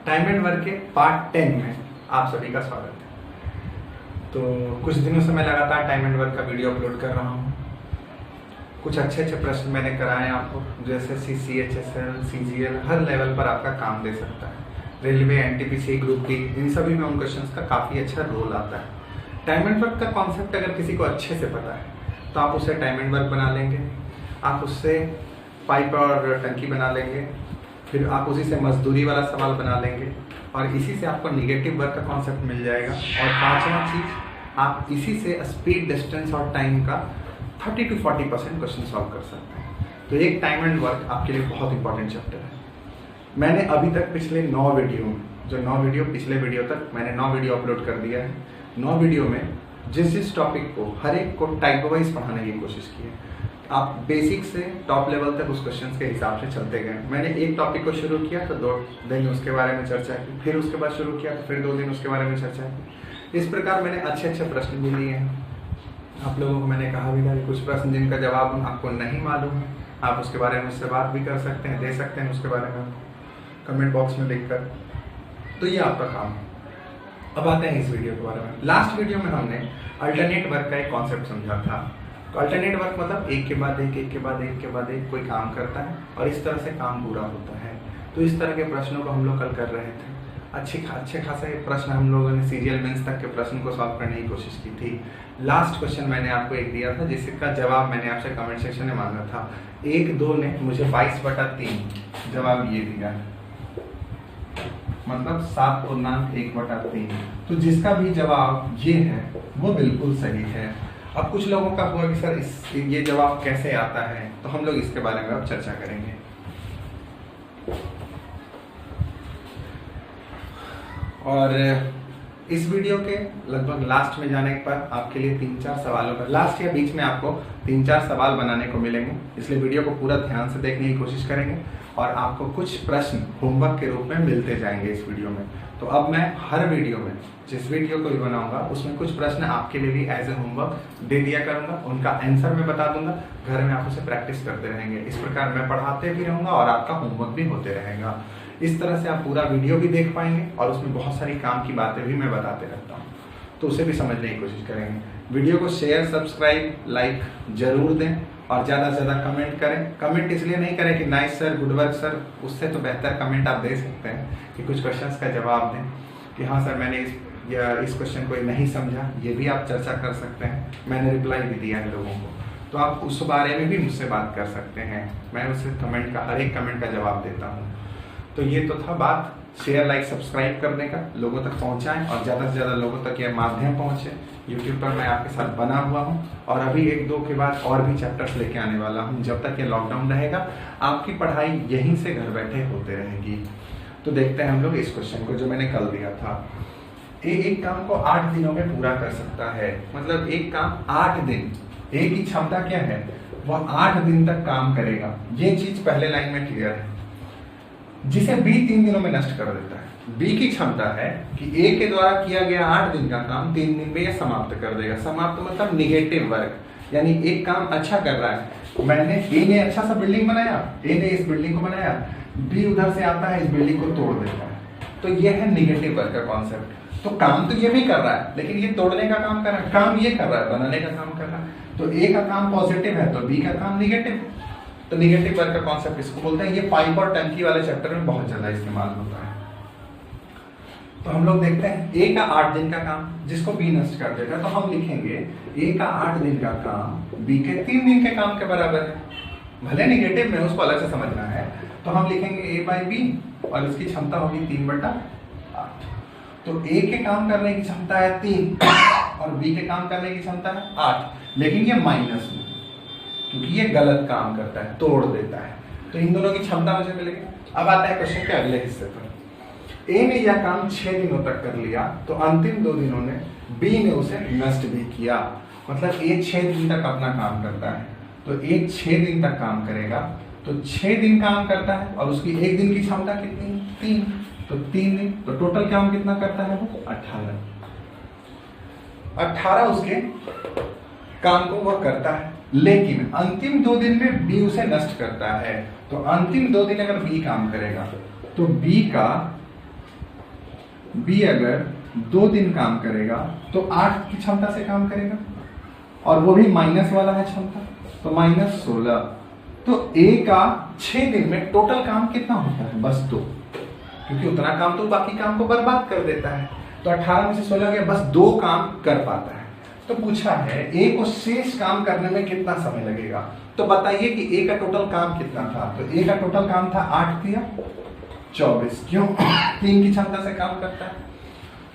Time and work के part 10 में आप सभी का स्वागत है। तो कुछ दिनों से मैं लगातार टाइम एंड वर्क का वीडियो अपलोड कर रहा हूँ। कुछ अच्छे प्रश्न मैंने कराए आपको, जैसे CCHSL, CGL हर लेवल पर आपका काम दे सकता है। रेलवे, NTPC, ग्रुप डी, इन सभी में उन क्वेश्चंस का काफ़ी अच्छा रोल आता है। टाइम एंड वर्क का कॉन्सेप्ट अगर किसी को अच्छे से पता है तो आप उससे टाइम एंड वर्क बना लेंगे, आप उससे पाइप और टंकी बना लेंगे, फिर आप उसी से मजदूरी वाला सवाल बना लेंगे और इसी से आपको निगेटिव वर्क का कॉन्सेप्ट मिल जाएगा। और पांचवा चीज, आप इसी से स्पीड, डिस्टेंस और टाइम का 30 to 40% क्वेश्चन सॉल्व कर सकते हैं। तो एक टाइम एंड वर्क आपके लिए बहुत इंपॉर्टेंट चैप्टर है। मैंने अभी तक पिछले 9 वीडियो में, पिछले वीडियो तक मैंने 9 वीडियो अपलोड कर दिया है। 9 वीडियो में जिस टॉपिक को हर एक को टाइप वाइज पढ़ाने की कोशिश की है। आप बेसिक से टॉप लेवल तक उस क्वेश्चंस के हिसाब से चलते गए। मैंने एक टॉपिक को शुरू किया तो 2 दिन उसके बारे में चर्चा की, फिर उसके बाद शुरू किया तो फिर 2 दिन उसके बारे में चर्चा की। इस प्रकार मैंने अच्छे प्रश्न भी लिए हैं। आप लोगों को मैंने कहा भी था कि कुछ प्रश्न जिनका जवाब आपको नहीं मालूम है, आप उसके बारे में उससे बात भी कर सकते हैं, दे सकते हैं उसके बारे में कमेंट बॉक्स में लिखकर। तो ये आपका काम है। अब आते हैं इस वीडियो के बारे में। लास्ट वीडियो में हमने अल्टरनेट वर्क का एक कॉन्सेप्ट समझा था। अल्टरनेट वर्क मतलब एक के बाद एक कोई काम करता है और इस तरह से काम पूरा होता है। तो इस तरह के प्रश्नों को हम लोग कल कर रहे थे। अच्छे खासे प्रश्न हम लोगों ने CGL मेंस तक के प्रश्न को सॉल्व करने की कोशिश की थी। लास्ट क्वेश्चन मैंने आपको एक दिया था जिसका जवाब मैंने आपसे कमेंट सेक्शन में मांगा था। 1-2 ने मुझे 22/3 जवाब ये दिया, मतलब 7.1/3। तो जिसका भी जवाब ये है वो बिल्कुल सही है। अब कुछ लोगों का हुआ कि सर ये जवाब कैसे आता है, तो हम लोग इसके बारे में अब चर्चा करेंगे। और इस वीडियो के लगभग लास्ट में जाने पर आपके लिए 3-4 सवालों का, लास्ट या बीच में आपको 3-4 सवाल बनाने को मिलेंगे, इसलिए वीडियो को पूरा ध्यान से देखने की कोशिश करेंगे और आपको कुछ प्रश्न होमवर्क के रूप में मिलते जाएंगे इस वीडियो में। तो अब मैं हर वीडियो में, जिस वीडियो को भी बनाऊंगा उसमें कुछ प्रश्न आपके लिए भी एज ए होमवर्क दे दिया करूंगा, उनका आंसर मैं बता दूंगा, घर में आप उसे प्रैक्टिस करते रहेंगे। इस प्रकार मैं पढ़ाते भी रहूंगा और आपका होमवर्क भी होते रहेगा। इस तरह से आप पूरा वीडियो भी देख पाएंगे और उसमें बहुत सारी काम की बातें भी मैं बताते रहता हूँ, तो उसे भी समझने की कोशिश करेंगे। वीडियो को शेयर, सब्सक्राइब, लाइक जरूर दें और ज़्यादा से ज़्यादा कमेंट करें। कमेंट इसलिए नहीं करें कि nice sir, good work sir, उससे तो बेहतर कमेंट आप दे सकते हैं कि कुछ क्वेश्चंस का जवाब दें कि हाँ सर मैंने इस क्वेश्चन को नहीं समझा, ये भी आप चर्चा कर सकते हैं। मैंने रिप्लाई भी दिया है लोगों को, तो आप उस बारे में भी मुझसे बात कर सकते हैं। मैं उस कमेंट का, हर एक कमेंट का जवाब देता हूँ। तो ये तो था बात शेयर, लाइक, सब्सक्राइब करने का, लोगों तक पहुंचाएं और ज़्यादा से ज़्यादा लोगों तक यह माध्यम पहुंचे। यूट्यूब पर मैं आपके साथ बना हुआ हूं और अभी 1-2 के बाद और भी चैप्टर्स लेके आने वाला हूं। जब तक ये लॉकडाउन रहेगा आपकी पढ़ाई यहीं से घर बैठे होते रहेगी। तो देखते हैं हम लोग इस क्वेश्चन को जो मैंने कल दिया था। एक काम को 8 दिनों में पूरा कर सकता है, मतलब एक काम 8 दिन, एक ही क्षमता क्या है, वह 8 दिन तक काम करेगा। ये चीज पहले लाइन में क्लियर है, जिसे B 3 दिनों में नष्ट कर देता है। B की क्षमता है कि A के द्वारा किया गया 8 दिन का काम 3 दिन में यह समाप्त कर देगा। समाप्त मतलब निगेटिव वर्क, यानी एक काम अच्छा कर रहा है। A ने अच्छा सा बिल्डिंग बनाया, A ने इस बिल्डिंग को बनाया, B उधर से आता है, इस बिल्डिंग को तोड़ देता है। तो यह है निगेटिव वर्क का कॉन्सेप्ट। तो काम तो ये भी कर रहा है, लेकिन ये तोड़ने का काम कर रहा है, काम ये कर रहा है, बनाने का काम कर रहा है। तो A का काम पॉजिटिव है तो B का काम निगेटिव। तो निगेटिव वर्क का कॉन्सेप्ट इसको बोलते हैं। ये पाइप और टंकी वाले चैप्टर में बहुत ज्यादा इस्तेमाल होता है। तो हम लोग देखते हैं A का 8 दिन का काम जिसको B नष्ट कर देता है, तो हम लिखेंगे A का 8 दिन का काम B के 3 दिन के काम के बराबर है। भले निगेटिव में, उसको अलग से समझना है। तो हम लिखेंगे A/B और इसकी क्षमता होगी 3/8। तो A के काम करने की क्षमता है 3 और B के काम करने की क्षमता है 8, लेकिन ये माइनस में, क्योंकि ये गलत काम करता है, तोड़ देता है। तो इन दोनों की क्षमता मुझे मिलेगी। अब आता है क्वेश्चन के अगले हिस्से पर। A ने यह काम 6 दिनों तक कर लिया, तो अंतिम 2 दिनों में B ने उसे नष्ट भी किया। मतलब A 6 दिन तक अपना काम करता है, तो A 6 दिन तक काम करेगा। तो 6 दिन काम करता है और उसकी 1 दिन की क्षमता कितनी? 3। तो 3 दिन, तो टोटल काम कितना करता है वो? 18 उसके काम को वह करता है, लेकिन अंतिम 2 दिन में B उसे नष्ट करता है। तो अंतिम 2 दिन अगर B काम करेगा तो B का बी अगर 2 दिन काम करेगा तो 8 की क्षमता से काम करेगा, और वो भी माइनस वाला है क्षमता, तो -16। तो ए का 6 दिन में टोटल काम कितना होता है? बस 2, क्योंकि उतना काम तो बाकी काम को बर्बाद कर देता है। तो 18 में से 16 गया, बस 2 काम कर पाता है। तो पूछा है ए को शेष काम करने में कितना समय लगेगा। तो बताइए कि ए का टोटल काम कितना था। तो ए का टोटल काम था 8 दिया 24, क्यों? 3 की क्षमता से काम करता है।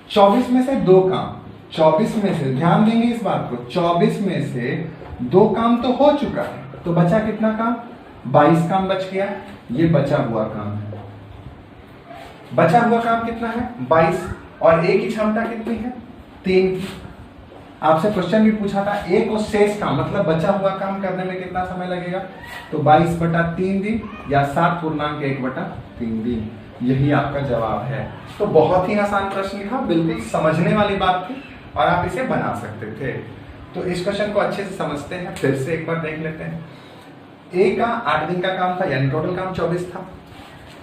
24 में से 2 काम, 24 में से, ध्यान देंगे इस बात को, 24 में से 2 काम तो हो चुका है, तो बचा कितना काम? 22 काम बच गया। ये बचा हुआ काम है। बचा हुआ काम कितना है? 22। और ए की क्षमता कितनी है? 3 की। आपसे क्वेश्चन भी पूछा था ए को शेष काम मतलब बचा हुआ काम करने में कितना समय लगेगा। तो 22/3 दिन या 7.1/3 दिन, यही आपका जवाब है। तो बहुत ही आसान प्रश्न लिखा, बिल्कुल समझने वाली बात थी और आप इसे बना सकते थे। तो इस क्वेश्चन को अच्छे से समझते हैं, फिर से एक बार देख लेते हैं। ए का 8 दिन का काम था, यानी टोटल काम 24 था।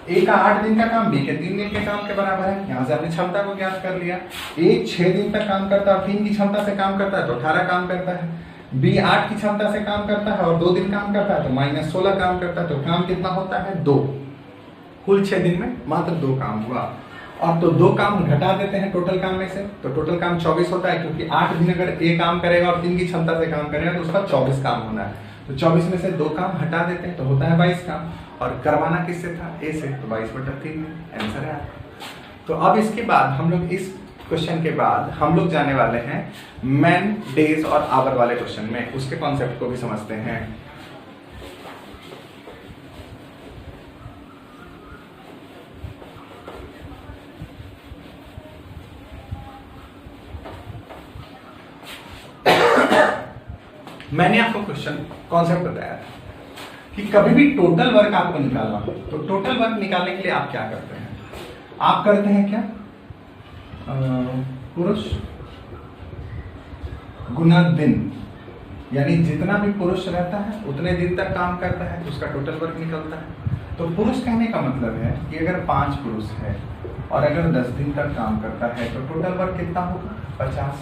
ए का 8 दिन का काम बी के 3 दिन के काम के बराबर है। यहां से आपने क्षमता को ज्ञात कर लिया। ए 6 दिन तक काम करता है और 3 की क्षमता से काम करता है, तो 18 काम करता है। बी 8 की क्षमता से काम करता है और 2 दिन काम करता है, तो -16 काम करता है। तो काम कितना होता है? 2। कुल 6 दिन में मात्र 2 काम हुआ। और तो 2 काम घटा देते हैं टोटल काम में से, तो टोटल काम 24 होता है, क्योंकि 8 दिन अगर ए काम करेगा और 3 की क्षमता से काम करेगा तो उसका 24 काम होना है। तो 24 में से 2 काम हटा देते हैं तो होता है 22 काम। और करवाना किससे था? ए से, तो 22/3 आंसर है आपका। तो अब इसके बाद हम लोग इस क्वेश्चन के बाद हम लोग जाने वाले हैं मैन, डेज और आवर वाले क्वेश्चन में, उसके कॉन्सेप्ट को भी समझते हैं। मैंने आपको क्वेश्चन कॉन्सेप्ट बताया था कि कभी भी टोटल वर्क आपको निकालना हो, तो टोटल वर्क निकालने के लिए आप क्या करते हैं? आप करते हैं क्या? पुरुष गुना दिन, यानी जितना भी पुरुष रहता है उतने दिन तक काम करता है, उसका टोटल वर्क निकलता है। तो पुरुष कहने का मतलब है कि अगर 5 पुरुष है और अगर 10 दिन तक काम करता है तो टोटल वर्क कितना होगा? 50।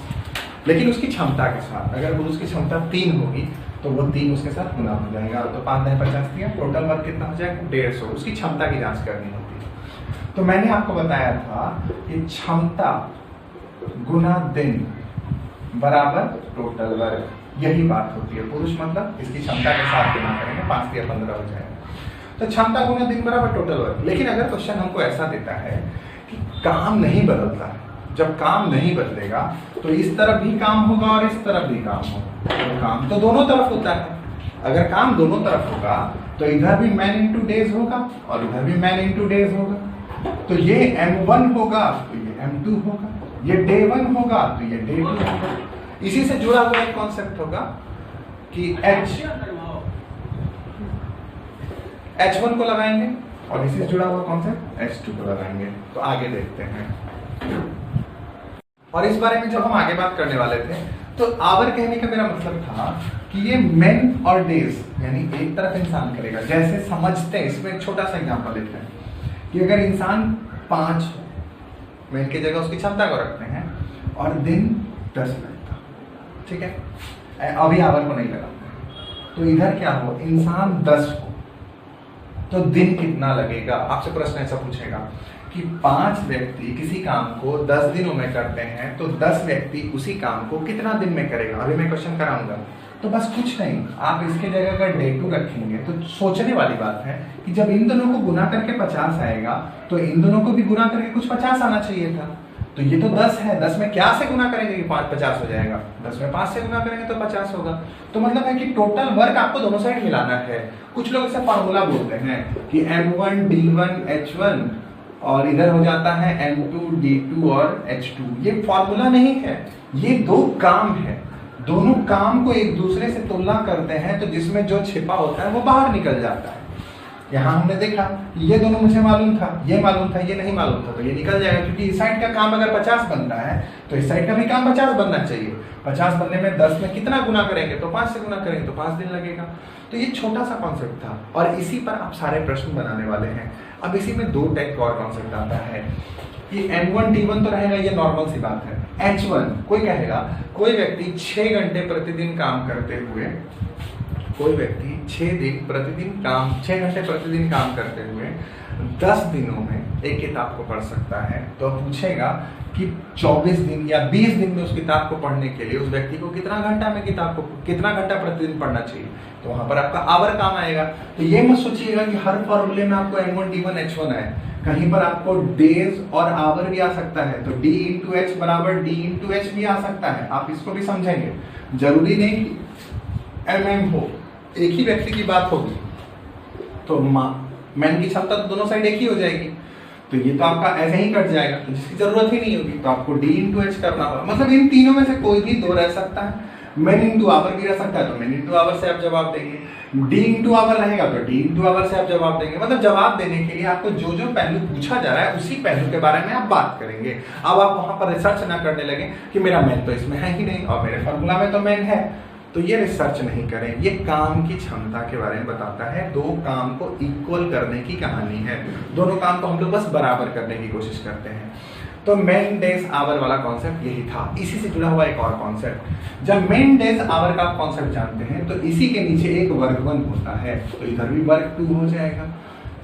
लेकिन उसकी क्षमता के साथ, अगर पुरुष की क्षमता 3 होगी तो वो 3 उसके साथ गुना हो जाएगा, तो 5×50 दिया, टोटल वर्क कितना हो जाएगा? 150। उसकी क्षमता की जांच करनी होती है। तो मैंने आपको बताया था कि क्षमता गुना दिन बराबर टोटल वर्क, यही बात होती है। पुरुष मतलब इसकी क्षमता के साथ गुना करेंगे, 5 या 15 हो जाएगा। तो क्षमता गुना दिन बराबर टोटल वर्क। लेकिन अगर क्वेश्चन हमको ऐसा देता है कि काम नहीं बदलता है, जब काम नहीं बदलेगा तो इस तरफ भी काम होगा और इस तरफ भी काम होगा, तो काम तो दोनों तरफ होता है। अगर काम दोनों तरफ होगा तो इधर भी मैन इंटू डेज होगा और इधर भी मैन इंटू डेज होगा। तो ये M1 होगा तो ये M2 होगा, ये डे 1 होगा तो ये डे 2 होगा। इसी से जुड़ा हुआ एक कॉन्सेप्ट होगा कि H1 को लगाएंगे और इसी से जुड़ा हुआ कॉन्सेप्ट H2 को लगाएंगे। तो आगे देखते हैं। और इस बारे में जब हम आगे बात करने वाले थे तो आवर कहने का मेरा मतलब था कि ये मेन और डेज, यानी एक तरफ इंसान करेगा। जैसे समझते हैं, इसमें एक छोटा सा एग्जांपल लेते हैं कि अगर इंसान 5 मेन की जगह उसकी क्षमता को रखते हैं और दिन 10 मिनट का, ठीक है, अभी आवर को नहीं लगाते हैं, तो इधर क्या हो? इंसान 10 हो तो दिन कितना लगेगा? आपसे प्रश्न ऐसा पूछेगा कि 5 व्यक्ति किसी काम को 10 दिनों में करते हैं तो 10 व्यक्ति उसी काम को कितना दिन में करेगा? अभी मैं क्वेश्चन कराऊंगा। तो बस कुछ नहीं, आप इसके जगह अगर डे 2 रखेंगे तो सोचने वाली बात है कि जब इन दोनों को गुना करके 50 आएगा तो इन दोनों को भी गुना करके कुछ 50 आना चाहिए था। तो ये तो 10 है, 10 में क्या से गुना करेंगे कि 5 50 हो जाएगा? 10 में 5 से गुना करेंगे तो 50 होगा। तो मतलब है कि टोटल वर्क आपको दोनों साइड मिलाना है। कुछ लोग इसे फार्मूला बोलते हैं कि M1 D1 H1 और इधर हो जाता है M2 D2 और H2। ये फॉर्मूला नहीं है, ये 2 काम है। दोनों काम को एक दूसरे से तुलना करते हैं तो जिसमें जो छिपा होता है वो बाहर निकल जाता है। यहाँ हमने देखा ये दोनों मुझे मालूम था, ये मालूम था, ये नहीं मालूम था, तो ये निकल जाएगा, क्योंकि इस साइड का काम अगर 50 बन रहा है तो इस साइड का भी काम 50 बनना चाहिए। 50 बनने में 10 में कितना गुना करेंगे, तो 5 से गुना करेंगे तो 5 दिन लगेगा। तो ये छोटा सा कॉन्सेप्ट था और इसी पर आप सारे प्रश्न बनाने वाले हैं। अब इसी में 2 टाइप का और कॉन्सेप्ट आता है कि M1 D1 तो रहेगा, ये नॉर्मल सी बात है। H1 कोई कहेगा, कोई व्यक्ति 6 घंटे प्रतिदिन काम करते हुए, कोई व्यक्ति 6 घंटे प्रतिदिन काम करते हुए 10 दिनों में एक किताब को पढ़ सकता है। तो पूछेगा कि 24 दिन या 20 दिन में उस किताब को पढ़ने के लिए उस व्यक्ति को कितना घंटा प्रतिदिन पढ़ना चाहिए। तो वहां पर आपका आवर काम आएगा। तो ये मत सोचिएगा कि हर फॉर्मूले में आपको M1 D1 H1 है, कहीं पर आपको डेज और आवर भी आ सकता है, तो D इंटू H बराबर D इंटू H भी आ सकता है। आप इसको भी समझेंगे, जरूरी नहीं कि MM हो, एक ही व्यक्ति की बात होगी तो मैन की क्षमता तो दोनों साइड एक ही हो जाएगी, तो ये तो आपका ऐसे ही कट जाएगा, तो जिसकी जरूरत ही नहीं होगी तो आपको D इंटू H करना होगा। मतलब इन तीनों में से कोई भी 2 रह सकता है, मैन इंटू आवर भी रह सकता है, तो मैन इंटू आवर से आप जवाब देंगे, D इंटू आवर रहेगा तो D इंटू आवर से आप जवाब देंगे। मतलब जवाब देने के लिए आपको जो जो पहलू पूछा जा रहा है उसी पहलू के बारे में आप बात करेंगे। अब आप वहां पर रिसर्च ना करने लगे कि मेरा मैन तो इसमें है ही नहीं और मेरे फॉर्मूला में तो मैन है, तो ये रिसर्च नहीं करें। ये काम की क्षमता के बारे में बताता है, 2 काम को इक्वल करने की कहानी है। दोनों काम को हम लोग बस बराबर करने की कोशिश करते हैं। तो मेन डेज आवर वाला कॉन्सेप्ट यही था। इसी से जुड़ा हुआ एक और कॉन्सेप्ट, जब मेन डेज आवर का कॉन्सेप्ट जानते हैं तो इसी के नीचे एक वर्ग 1 होता है, तो इधर भी वर्ग 2 हो जाएगा।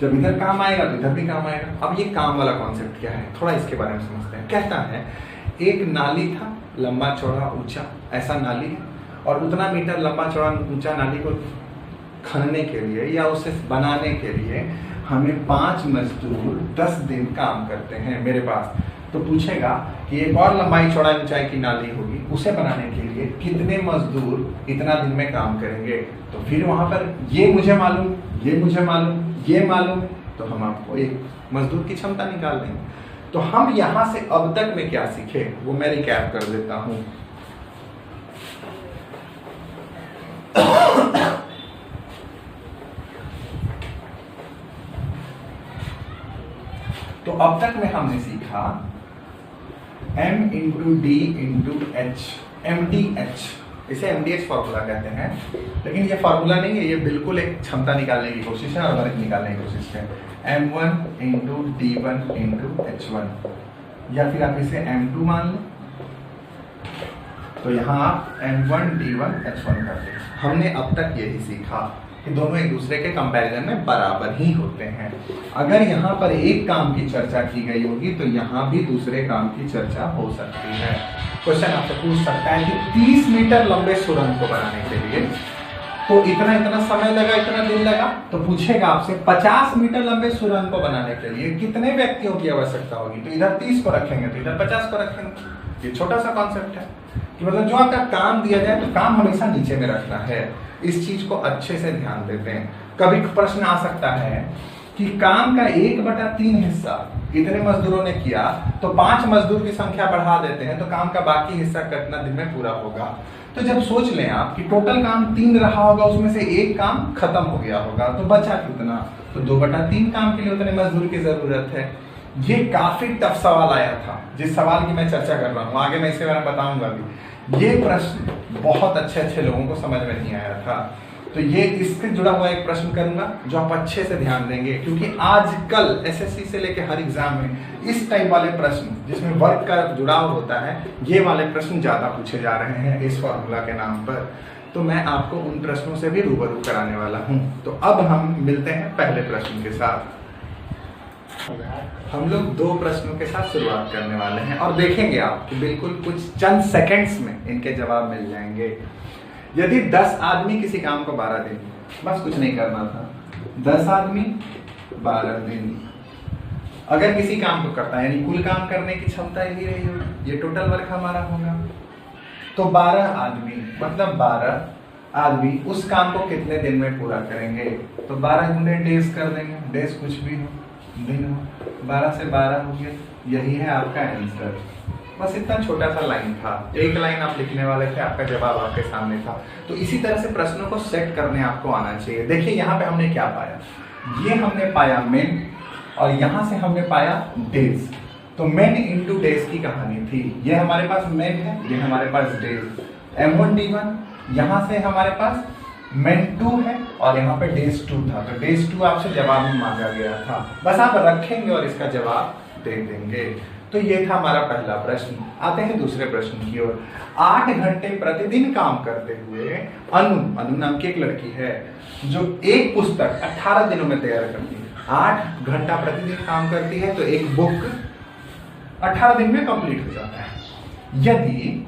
जब इधर काम आएगा तो इधर भी काम आएगा। अब ये काम वाला कॉन्सेप्ट क्या है, थोड़ा इसके बारे में समझते हैं। कहता है एक नाली था, लंबा चौड़ा ऊंचा, ऐसा नाली है और उतना मीटर लंबा चौड़ा ऊंचा नाली को खनने के लिए या उसे बनाने के लिए हमें 5 मजदूर 10 दिन काम करते हैं मेरे पास। तो पूछेगा कि एक और लंबाई चौड़ाई ऊंचाई की नाली होगी, उसे बनाने के लिए कितने मजदूर इतना दिन में काम करेंगे। तो फिर वहां पर ये मुझे मालूम, ये मुझे मालूम, ये मालूम, तो हम आपको एक मजदूर की क्षमता निकाल देंगे। तो हम यहां से अब तक में क्या सीखे वो मैं रिकैप कर देता हूं। तो अब तक में हमने सीखा M into D into H, MDH, इसे MDH फॉर्मूला कहते हैं, लेकिन ये फॉर्मूला नहीं है, ये बिल्कुल एक क्षमता निकालने की कोशिश है और वर्ग निकालने की कोशिश है। M1 into D1 into H1, या फिर आप इसे M2 मान लो, तो यहाँ आप M1 D1 H1 करते हैं। हमने अब तक यही सीखा कि दोनों एक दूसरे के कंपैरिजन में बराबर ही होते हैं। अगर यहाँ पर एक काम की चर्चा की गई होगी तो यहाँ भी दूसरे काम की चर्चा हो सकती है। क्वेश्चन आपसे पूछ सकता है कि 30 मीटर लंबे सुरंग को बनाने के लिए तो इतना समय लगा, इतना दिन लगा, तो पूछेगा आपसे 50 मीटर लंबे सुरंग को बनाने के लिए कितने व्यक्तियों की आवश्यकता होगी। तो इधर 30 को रखेंगे तो इधर 50 को रखेंगे। ये छोटा सा कॉन्सेप्ट है कि मतलब जो आपका काम दिया जाए तो काम हमेशा नीचे में रखना है। इस चीज को अच्छे से ध्यान देते हैं। कभी प्रश्न आ सकता है कि काम का 1/3 हिस्सा इतने मजदूरों ने किया तो 5 मजदूर की संख्या बढ़ा देते हैं तो काम का बाकी हिस्सा कितना दिन में पूरा होगा। तो जब सोच लें आप कि टोटल काम 3 रहा होगा, उसमें से एक काम खत्म हो गया होगा, तो बचा कितना, तो 2/3 काम के लिए उतने मजदूर की जरूरत है। ये काफी टफ सवाल आया था, जिस सवाल की मैं चर्चा कर रहा हूँ, आगे मैं इसके बारे में बताऊंगा भी। ये प्रश्न बहुत अच्छे लोगों को समझ में नहीं आया था, तो ये इससे जुड़ा हुआ एक प्रश्न करूंगा जो आप अच्छे से ध्यान देंगे, क्योंकि आजकल एसएससी से लेकर हर एग्जाम में इस टाइप वाले प्रश्न जिसमें वर्क का जुड़ाव होता है, ये वाले प्रश्न ज्यादा पूछे जा रहे हैं इस फॉर्मूला के नाम पर। तो मैं आपको उन प्रश्नों से भी रूबरू कराने वाला हूँ। तो अब हम मिलते हैं पहले प्रश्न के साथ। हम लोग 2 प्रश्नों के साथ शुरुआत करने वाले हैं और देखेंगे आप कि बिल्कुल कुछ चंद सेकंड्स में इनके जवाब मिल जाएंगे। यदि 10 आदमी किसी काम को 12 दिन, बस कुछ नहीं करना था, 10 आदमी 12 दिन अगर किसी काम को करता है, यानी कुल काम करने की क्षमता यही रही होगी, ये टोटल वर्क हमारा होगा। तो 12 आदमी मतलब 12 आदमी उस काम को कितने दिन में पूरा करेंगे, तो 12 गुने डेज कर देंगे, डेज कुछ भी हो, दिन हो, 12 से 12 हो गया, यही है आपका आंसर। बस इतना छोटा सा लाइन था, एक लाइन आप लिखने वाले थे, आपका जवाब आपके सामने था। तो इसी तरह से प्रश्नों को सेट करने आपको आना चाहिए। देखिए यहाँ पे हमने क्या पाया, ये हमने पाया मेन और यहाँ से हमने पाया डेज। तो मेन इंटू डेज की कहानी थी। ये हमारे पास मेन है, ये हमारे पास डेज। M1D1 यहाँ से हमारे पास मेन 2 है और यहाँ पे डेज 2 था, तो डेज 2 आपसे जवाब में मांगा गया था। बस आप रखेंगे और इसका जवाब दे देंगे। तो ये था हमारा पहला प्रश्न। आते हैं दूसरे प्रश्न की ओर। 8 घंटे प्रतिदिन काम करते हुए अनु नाम की एक लड़की है जो एक पुस्तक 18 दिनों में तैयार करती है। 8 घंटा प्रतिदिन काम करती है तो एक बुक 18 दिन में कंप्लीट हो जाता है। यदि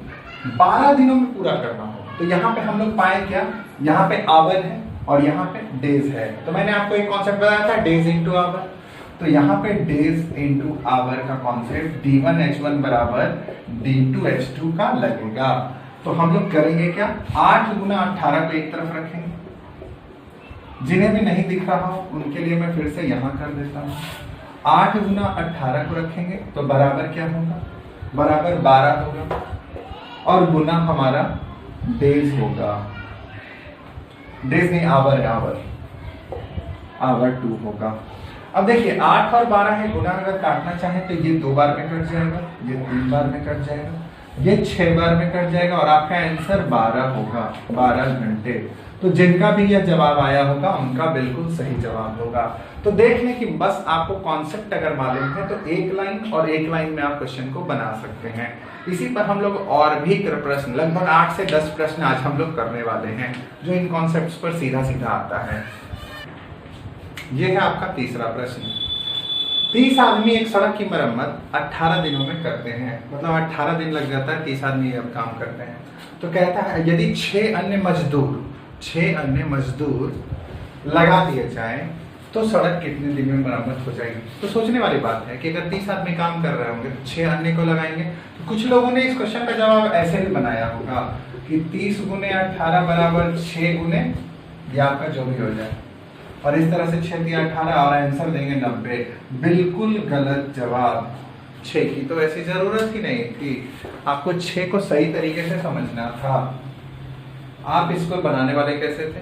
12 दिनों में पूरा करना हो तो यहाँ पे हम लोग पाए क्या, यहाँ पे आवर है और यहाँ पे डेज है। तो मैंने आपको एक कॉन्सेप्ट बताया था, डेज इंटू आवर। तो यहाँ पे डेज इंटू आवर का कॉन्सेप्ट D1H1 बराबर D2H2 का लगेगा। तो हम लोग करेंगे क्या, 8 गुना 18 को एक तरफ रखेंगे। जिन्हें भी नहीं दिख रहा हो उनके लिए मैं फिर से यहाँ कर देता हूँ। 8 गुना 18 को रखेंगे तो बराबर क्या होगा, बराबर 12 होगा और गुना हमारा डेज होगा। डेज नहीं, आवर है, आवर 2 होगा। अब देखिए 8 और 12 है, गुना अगर काटना चाहें तो ये 2 बार में कट जाएगा, ये 3 बार में कट जाएगा, ये 6 बार में कट जाएगा और आपका आंसर 12 होगा, 12 घंटे। तो जिनका भी यह जवाब आया होगा उनका बिल्कुल सही जवाब होगा। तो देख लें कि बस आपको कॉन्सेप्ट अगर मालूम है तो एक लाइन और एक लाइन में आप क्वेश्चन को बना सकते हैं। इसी पर हम लोग और भी प्रश्न, लगभग 8 से 10 प्रश्न आज हम लोग करने वाले हैं जो इन कॉन्सेप्ट्स पर सीधा सीधा आता है। यह है आपका तीसरा प्रश्न। 30 आदमी एक सड़क की मरम्मत 18 दिनों में करते हैं, मतलब 18 दिन लग जाता है, 30 आदमी अब काम करते हैं। तो कहता है यदि 6 अन्य मजदूर लगा दिए जाएं तो सड़क कितने दिन में मरम्मत हो जाएगी। तो सोचने वाली बात है कि अगर 30 आदमी काम कर रहे होंगे तो 6 अन्य को लगाएंगे। तो कुछ लोगों ने इस क्वेश्चन का जवाब ऐसे ही बनाया होगा कि 30 गुने 18 बराबर 6 गुने, या आपका जो भी हो जाए, और इस तरह से 6 दिया 18 और आंसर देंगे 90। बिल्कुल गलत जवाब। 6 की तो ऐसी जरूरत ही नहीं थी, आपको 6 को सही तरीके से समझना था। आप इसको बनाने वाले कैसे थे,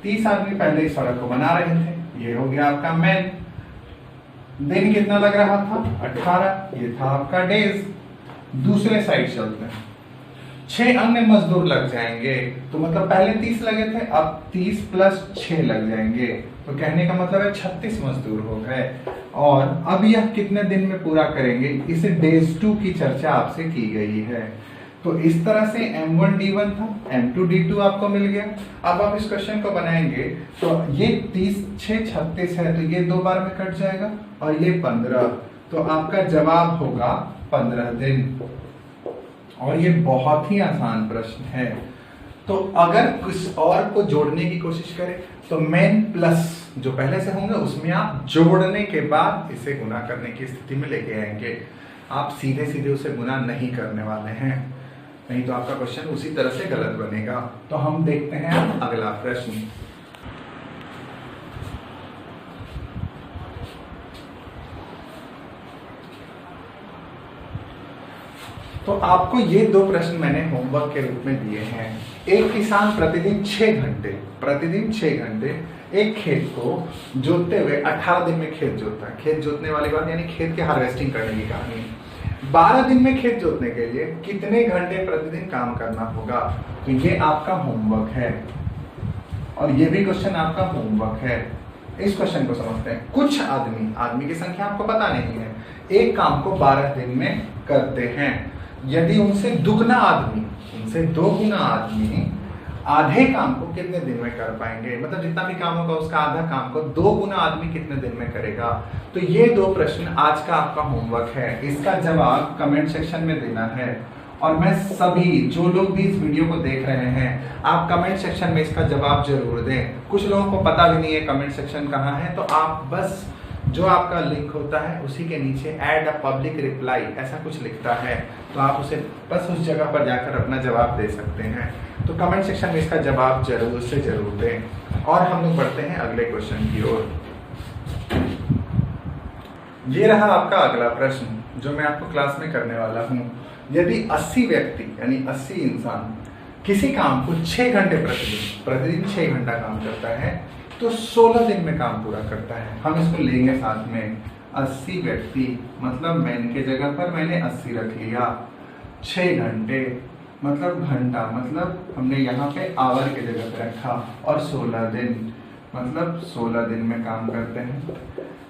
30 आदमी पहले इस सड़क को बना रहे थे, ये हो गया आपका मैन। दिन कितना लग रहा था, 18, ये था आपका डेज। दूसरे साइड चलते हैं, 6 अन्य मजदूर लग जाएंगे, तो मतलब पहले 30 लगे थे, अब 30 प्लस 6 लग जाएंगे, तो कहने का मतलब है 36 मजदूर हो गए। और अब यह कितने दिन में पूरा करेंगे, इस डेज 2 की चर्चा आपसे की गई है। तो इस तरह से M1D1 था, M2D2 आपको मिल गया। अब आप इस क्वेश्चन को बनाएंगे तो ये 30 6 36 है, तो ये 2 बार में कट जाएगा और ये 15, तो आपका जवाब होगा 15 दिन। और ये बहुत ही आसान प्रश्न है। तो अगर कुछ और को जोड़ने की कोशिश करें तो मेन प्लस जो पहले से होंगे उसमें आप जोड़ने के बाद इसे गुना करने की स्थिति में लेके आएंगे। आप सीधे सीधे उसे गुना नहीं करने वाले हैं, नहीं तो आपका क्वेश्चन उसी तरह से गलत बनेगा। तो हम देखते हैं अगला प्रश्न। तो आपको ये 2 प्रश्न मैंने होमवर्क के रूप में दिए हैं। एक किसान प्रतिदिन 6 घंटे एक खेत को जोतते हुए 18 दिन में खेत जोतता है। खेत जोतने वाली बात यानी खेत के हार्वेस्टिंग करने की कहानी। 12 दिन में खेत जोतने के लिए कितने घंटे प्रतिदिन काम करना होगा। तो ये आपका होमवर्क है और ये भी क्वेश्चन आपका होमवर्क है। इस क्वेश्चन को समझते हैं। कुछ आदमी की संख्या आपको पता नहीं है, एक काम को 12 दिन में करते हैं। यदि उनसे 2 गुना आदमी आधे काम को कितने दिन में कर पाएंगे, मतलब जितना भी काम होगा उसका आधा काम को 2 गुना आदमी कितने दिन में करेगा। तो ये 2 प्रश्न आज का आपका होमवर्क है। इसका जवाब कमेंट सेक्शन में देना है और मैं सभी जो लोग भी इस वीडियो को देख रहे हैं आप कमेंट सेक्शन में इसका जवाब जरूर दें। कुछ लोगों को पता भी नहीं है कमेंट सेक्शन कहाँ है, तो आप बस जो आपका लिंक होता है उसी के नीचे ऐड अ पब्लिक रिप्लाई ऐसा कुछ लिखता है, तो आप उसे बस उस जगह पर जाकर अपना जवाब दे सकते हैं। तो कमेंट सेक्शन में इसका जवाब जरूर से जरूर दें। और हम लोग बढ़ते हैं अगले क्वेश्चन की ओर। ये रहा आपका अगला प्रश्न जो मैं आपको क्लास में करने वाला हूँ। यदि 80 व्यक्ति यानी 80 इंसान किसी काम को 6 घंटे प्रतिदिन 6 घंटा काम करता है तो 16 दिन में काम पूरा करता है। हम इसको लेंगे साथ में 80 व्यक्ति, मतलब मैन के जगह पर मैंने 80 रख लिया, 6 घंटे मतलब घंटा, मतलब हमने यहाँ पे आवर के जगह पे रखा, और 16 दिन मतलब 16 दिन में काम करते हैं।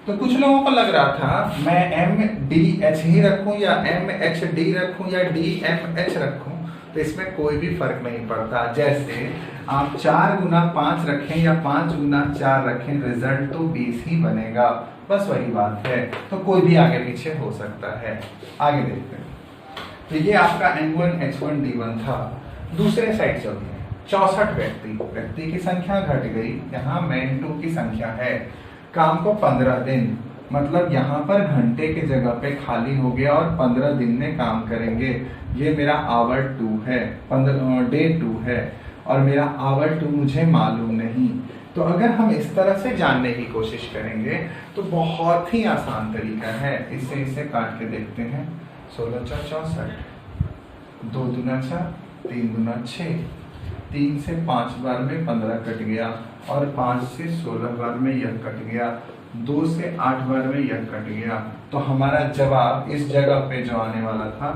तो कुछ लोगों को लग रहा था मैं MDH ही रखूं या MHD रखूं या DMH रखूं, तो इसमें कोई भी फर्क नहीं पड़ता। जैसे आप 4 गुना 5 रखें या 5 गुना 4 रखें, रिजल्ट तो 20 ही बनेगा, बस वही बात है। तो कोई भी आगे पीछे हो सकता है। आगे देखते हैं। तो ये आपका N1 H1 D1 था। दूसरे साइड चलते हैं। 64 व्यक्ति की संख्या घट गई, यहाँ मैन 2 की संख्या है। काम को 15 दिन, मतलब यहाँ पर घंटे के जगह पे खाली हो गया और 15 दिन में काम करेंगे। ये मेरा आवर 2 है, डे 2 है, और मेरा आवर 2 मुझे मालूम नहीं। तो अगर हम इस तरह से जानने की कोशिश करेंगे तो बहुत ही आसान तरीका है। इसे काट के देखते हैं। 16 × 4 = 64, 2 दूना 4, 3 दूना 6, 3 से 5 बार में 15 कट गया, और 5 से 16 बार में यह कट गया, 2 से 8 बार में यह कट गया। तो हमारा जवाब इस जगह पे जो आने वाला था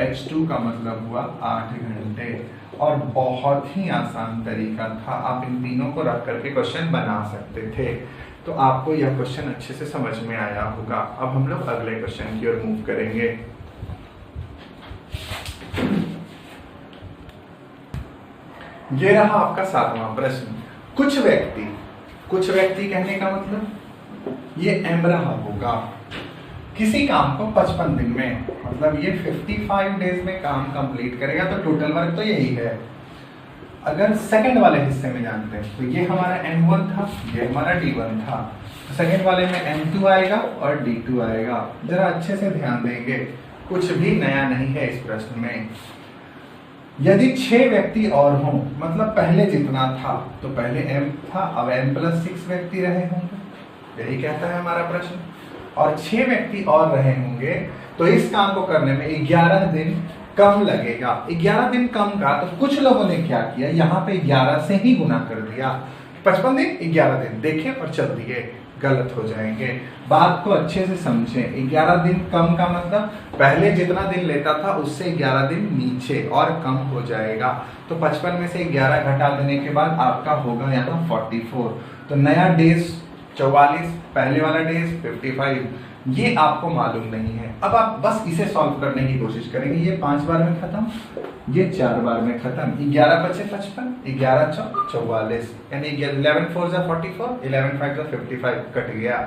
H2 का मतलब हुआ 8 घंटे। और बहुत ही आसान तरीका था, आप इन तीनों को रख करके क्वेश्चन बना सकते थे। तो आपको यह क्वेश्चन अच्छे से समझ में आया होगा। अब हम लोग अगले क्वेश्चन की ओर मूव करेंगे। ये रहा आपका 7वां प्रश्न। कुछ व्यक्ति कहने का मतलब ये M रहा होगा। किसी काम को 55 दिन में, मतलब ये 55 डेज में काम कंप्लीट करेगा, तो टोटल वर्क तो यही है। अगर सेकंड वाले हिस्से में जानते हैं तो ये हमारा M1 था, ये हमारा D1 था। तो सेकंड वाले में M2 आएगा और D2 आएगा। जरा अच्छे से ध्यान देंगे, कुछ भी नया नहीं है इस प्रश्न में। यदि 6 व्यक्ति और हों, मतलब पहले जितना था, तो पहले M था, अब M+6 व्यक्ति रहे होंगे, यही कहता है हमारा प्रश्न। और 6 व्यक्ति और रहे होंगे तो इस काम को करने में 11 दिन कम लगेगा। 11 दिन कम का तो कुछ लोगों ने क्या किया, यहाँ पे 11 से ही गुना कर दिया। 55 दिन 11 दिन, देखें और चल दिए, गलत हो जाएंगे। बात को अच्छे से समझें। 11 दिन कम का मतलब पहले जितना दिन लेता था उससे 11 दिन नीचे और कम हो जाएगा। तो 55 में से 11 घटा देने के बाद आपका होगा यहाँ 44। तो नया डेज 44, पहले वाला डेज 55, ये आपको मालूम नहीं है। अब आप बस इसे सॉल्व करने की कोशिश करेंगे। ये 5 बार में खत्म, ये 4 बार में खत्म। 11 बचे 55, 11 × 44, यानी 11 × 4 = 44, 11 × 5 = 55, कट गया।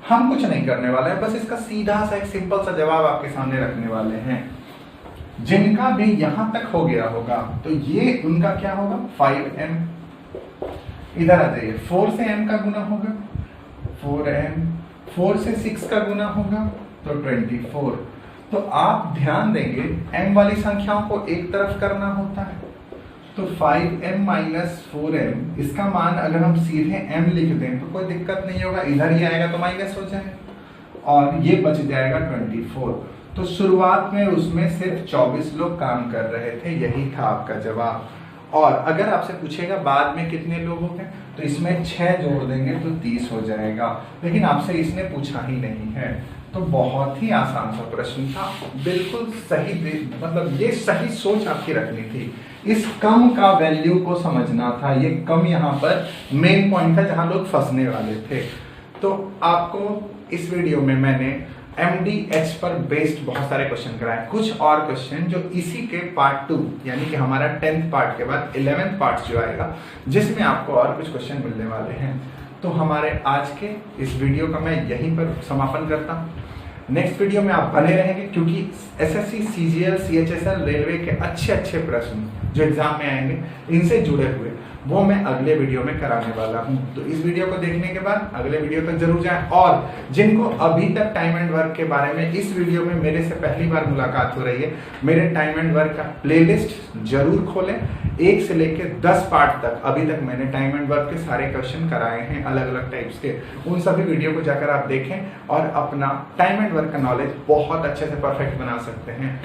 हम कुछ नहीं करने वाले हैं, बस इसका सीधा सा एक सिंपल सा जवाब आपके सामने रखने वाले हैं। जिनका भी यहां तक हो गया होगा तो ये उनका क्या होगा, 5M। इधर आ जाइए, 4 से M का गुना होगा 4M, 4 से 6 का गुना होगा तो 24। तो आप ध्यान देंगे M वाली संख्याओं को एक तरफ करना होता है, तो 5M - 4M, इसका मान अगर हम सीधे M लिख दें तो कोई दिक्कत नहीं होगा, इधर ही आएगा तो माइनस हो जाएगा और ये बच जाएगा 24। तो शुरुआत में उसमें सिर्फ 24 लोग काम कर रहे थे, यही था आपका जवाब। और अगर आपसे पूछेगा बाद में कितने लोग होंगे, तो इसमें 6 जोड़ देंगे तो 30 हो जाएगा, लेकिन आपसे इसने पूछा ही नहीं है। तो बहुत ही आसान सा प्रश्न था, बिल्कुल सही, मतलब ये सही सोच आपकी रखनी थी। इस कम का वैल्यू को समझना था, ये कम यहाँ पर मेन पॉइंट था जहां लोग फंसने वाले थे। तो आपको इस वीडियो में मैंने MDH पर बेस्ड बहुत सारे क्वेश्चन कराए, कुछ और क्वेश्चन जो इसी के पार्ट 2 यानी कि हमारा 10th पार्ट के बाद 11th पार्ट जो आएगा, जिसमें आपको और कुछ क्वेश्चन मिलने वाले हैं। तो हमारे आज के इस वीडियो का मैं यहीं पर समापन करता हूँ। नेक्स्ट वीडियो में आप बने रहेंगे, क्योंकि SSC, CGL, CHSL, रेलवे के अच्छे प्रश्न जो एग्जाम में आएंगे, इनसे जुड़े हुए वो मैं अगले वीडियो में कराने वाला हूं। तो इस वीडियो को देखने के बाद अगले वीडियो तक जरूर जाएं। और जिनको अभी तक टाइम एंड वर्क के बारे में इस वीडियो में मेरे से पहली बार मुलाकात हो रही है, मेरे टाइम एंड वर्क का प्लेलिस्ट जरूर खोलें। 1 से लेकर 10 पार्ट तक अभी तक मैंने टाइम एंड वर्क के सारे क्वेश्चन कराए हैं, अलग अलग टाइप्स के। उन सभी वीडियो को जाकर आप देखें और अपना टाइम एंड वर्क का नॉलेज बहुत अच्छे से परफेक्ट बना सकते हैं।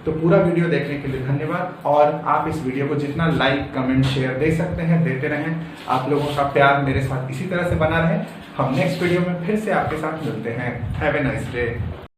तो पूरा वीडियो देखने के लिए धन्यवाद। और आप इस वीडियो को जितना लाइक कमेंट शेयर दे सकते हैं देते रहें। आप लोगों का प्यार मेरे साथ इसी तरह से बना रहे। हम नेक्स्ट वीडियो में फिर से आपके साथ मिलते हैं। Have a nice day.